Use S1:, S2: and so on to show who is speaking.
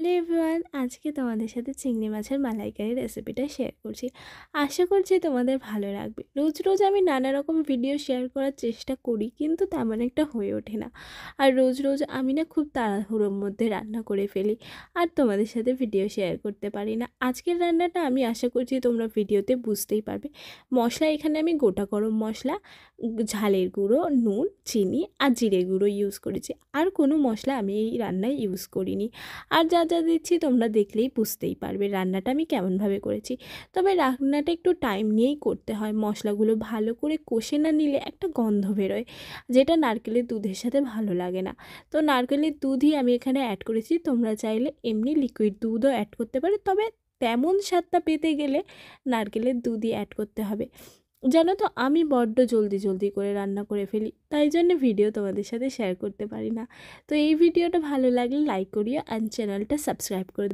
S1: Hello everyone, আজকে তোমাদের সাথে চিংড়ি মাছের মালাইকারি রেসিপিটা শেয়ার করছি। আশা করছি তোমাদের ভালো লাগবে। রোজ রোজ আমি নানা রকম ভিডিও শেয়ার করার চেষ্টা করি, কিন্তু তেমন একটা হয়ে ওঠে না। আর রোজ রোজ আমি না খুব তাড়াহুড়োর মধ্যে রান্না করে ফেলি, আর তোমাদের সাথে ভিডিও শেয়ার করতে পারি না। আজকের রান্নাটা আমি আশা করছি তোমরা ভিডিওতে বুঝতেই পারবে। মশলা এখানে আমি গোটা গরম মশলা, ঝালের গুঁড়ো, নুন, চিনি আর জিরে গুঁড়ো ইউজ করেছি। আর কোনো মশলা আমি এই রান্নায় ইউজ করিনি। আর যা যা দিচ্ছি তোমরা দেখলেই বুঝতেই পারবে রান্নাটা আমি কেমনভাবে করেছি। তবে রান্নাটা একটু টাইম নিয়েই করতে হয়। মশলাগুলো ভালো করে কষে না নিলে একটা গন্ধ বেরোয়, যেটা নারকেলের দুধের সাথে ভালো লাগে না। তো নারকেলের দুধই আমি এখানে অ্যাড করেছি। তোমরা চাইলে এমনি লিকুইড দুধও অ্যাড করতে পারো, তবে তেমন স্বাদটা পেতে গেলে নারকেলের দুধই অ্যাড করতে হবে। জানো তো, আমি বড্ড জলদি জলদি করে রান্না করে ফেলি, তাই জন্য ভিডিও তোমাদের সাথে শেয়ার করতে পারি না। তো এই ভিডিওটা ভালো লাগলে লাইক করিও, আর চ্যানেলটা সাবস্ক্রাইব করে